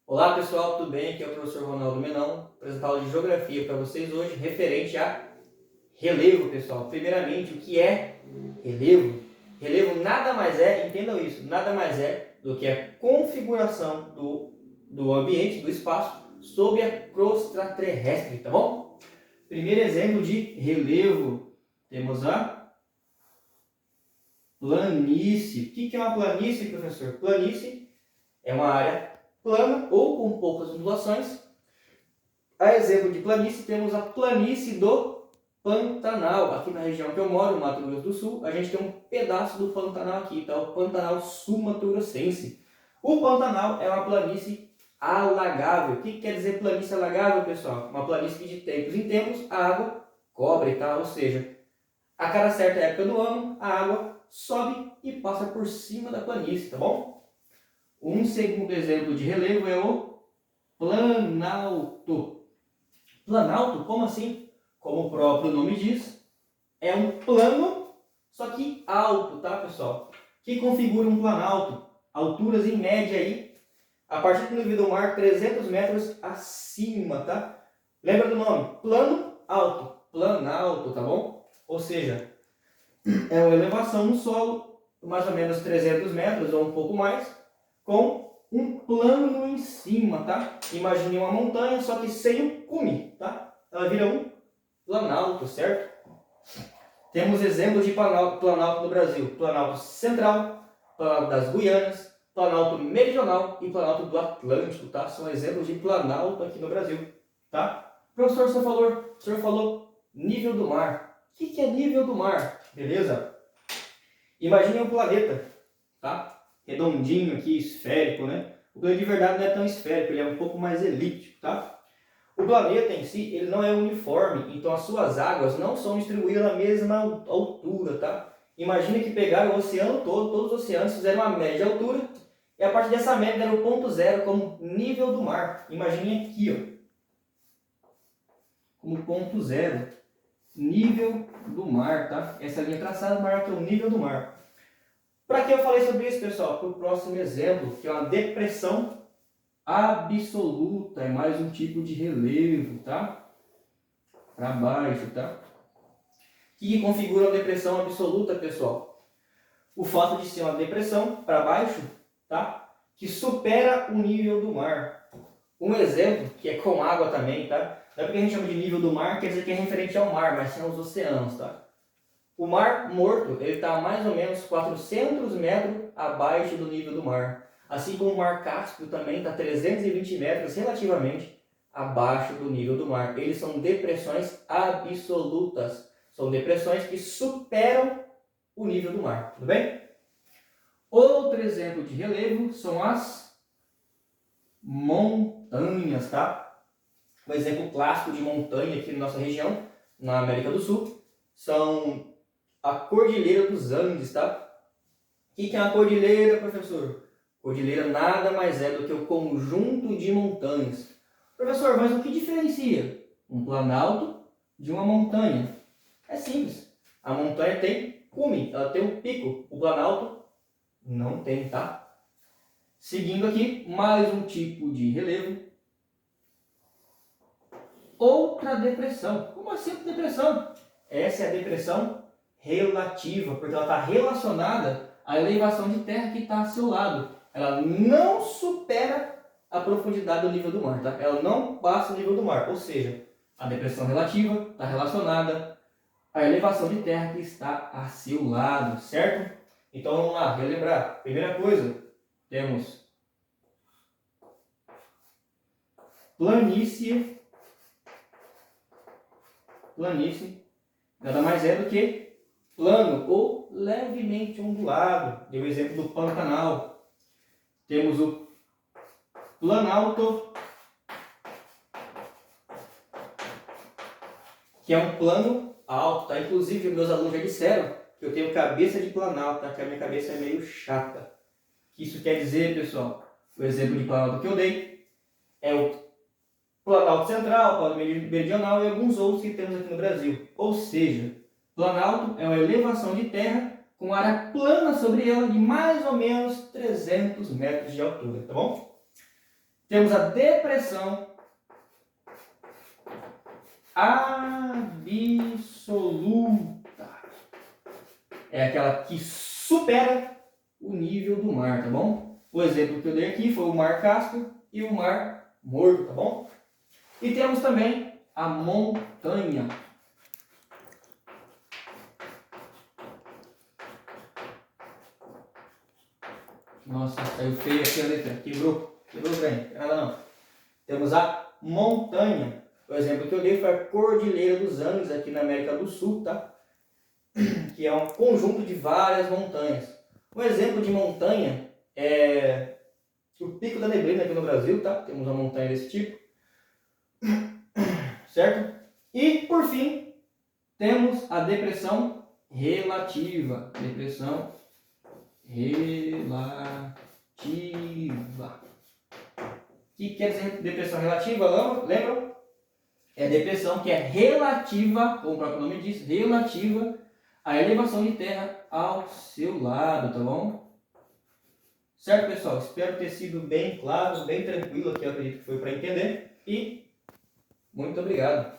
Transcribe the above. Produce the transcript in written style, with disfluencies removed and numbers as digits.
Olá pessoal, tudo bem? Aqui é o professor Ronaldo Menão, apresentar aula de Geografia para vocês hoje, referente a relevo, pessoal. Primeiramente, o que é relevo? Relevo nada mais é, entendam isso, nada mais é do que a configuração do ambiente, do espaço, sob a crosta terrestre, tá bom? Primeiro exemplo de relevo, temos a planície. O que é uma planície, professor? Planície é uma área plana ou com poucas ondulações. A exemplo de planície, temos a planície do Pantanal. Aqui na região que eu moro, Mato Grosso do Sul, a gente tem um pedaço do Pantanal aqui, tá? O Pantanal Sul-Mato-Grossense. O Pantanal é uma planície alagável. O que quer dizer planície alagável, pessoal? Uma planície que de tempos em tempos a água cobre, tá? Ou seja, a cada certa época do ano, a água sobe e passa por cima da planície, tá bom? Um segundo exemplo de relevo é o Planalto. Planalto, como assim? Como o próprio nome diz, é um plano, só que alto, tá, pessoal? Que configura um planalto? Alturas em média aí, a partir do nível do mar, 300 metros acima, tá? Lembra do nome? Plano alto, planalto, tá bom? Ou seja, é uma elevação no solo, mais ou menos 300 metros ou um pouco mais, com um plano em cima, tá? Imagine uma montanha, só que sem o cume, tá? Ela vira um planalto, certo? Temos exemplos de planalto no Brasil: Planalto Central, Planalto das Guianas, Planalto Meridional e Planalto do Atlântico, tá? São exemplos de planalto aqui no Brasil, tá? Professor, o senhor falou nível do mar. O que é nível do mar? Beleza? Imagine um planeta, tá? Redondinho aqui, esférico, né? O planeta de verdade não é tão esférico, ele é um pouco mais elíptico, tá? O planeta em si, ele não é uniforme, então as suas águas não são distribuídas na mesma altura, tá? Imagina que pegaram o oceano todo, todos os oceanos fizeram uma média de altura, e a partir dessa média deram o ponto zero como nível do mar. Imagine aqui, ó, como ponto zero, nível do mar, tá? Essa linha traçada marca o nível do mar. Para que eu falei sobre isso, pessoal? Para o próximo exemplo, que é uma depressão absoluta, é mais um tipo de relevo, tá? Para baixo, tá? O que configura uma depressão absoluta, pessoal? O fato de ser uma depressão para baixo, tá? Que supera o nível do mar. Um exemplo, que é com água também, tá? Não é porque a gente chama de nível do mar, quer dizer que é referente ao mar, mas são os oceanos, tá? O Mar Morto, ele está a mais ou menos 400 metros abaixo do nível do mar. Assim como o Mar Cáspio também está 320 metros relativamente abaixo do nível do mar. Eles são depressões absolutas. São depressões que superam o nível do mar. Tudo bem? Outro exemplo de relevo são as montanhas, tá? Um exemplo clássico de montanha aqui na nossa região, na América do Sul, são a Cordilheira dos Andes, tá? O que é uma cordilheira, professor? Cordilheira nada mais é do que o conjunto de montanhas. Professor, mas o que diferencia um planalto de uma montanha? É simples. A montanha tem cume, ela tem um pico. O planalto não tem, tá? Seguindo aqui, mais um tipo de relevo. Outra depressão. Como assim depressão? Essa é a depressão relativa, porque ela está relacionada à elevação de terra que está a seu lado. Ela não supera a profundidade do nível do mar, tá? Ela não passa o nível do mar, ou seja, a depressão relativa está relacionada à elevação de terra que está a seu lado, certo? Então vamos lá, relembrar. Primeira coisa, temos planície. Planície nada mais é do que plano ou levemente ondulado. Deu o exemplo do Pantanal. Temos o planalto, que é um plano alto, tá? Inclusive, meus alunos já disseram que eu tenho cabeça de planalto, tá? Que a minha cabeça é meio chata. O que isso quer dizer, pessoal? O exemplo de planalto que eu dei é o planalto central, planalto meridional e alguns outros que temos aqui no Brasil. Ou seja, planalto é uma elevação de terra com área plana sobre ela de mais ou menos 300 metros de altura, tá bom? Temos a depressão absoluta. É aquela que supera o nível do mar, tá bom? O exemplo que eu dei aqui foi o Mar Cáspio e o Mar Morto, tá bom? E temos também a montanha. Nossa, saiu feio aqui a letra. Quebrou bem, não nada não. Temos a montanha. O exemplo que eu dei foi a Cordilheira dos Andes, aqui na América do Sul, tá? Que é um conjunto de várias montanhas. Um exemplo de montanha é o Pico da Neblina aqui no Brasil, tá? Temos uma montanha desse tipo. Certo? E, por fim, temos a depressão relativa. Depressão relativa. O que quer dizer depressão relativa? Lembram? É a depressão que é relativa, como o próprio nome diz, relativa à elevação de terra ao seu lado, tá bom? Certo, pessoal? Espero ter sido bem claro, bem tranquilo aqui, eu acredito que foi para entender. E muito obrigado.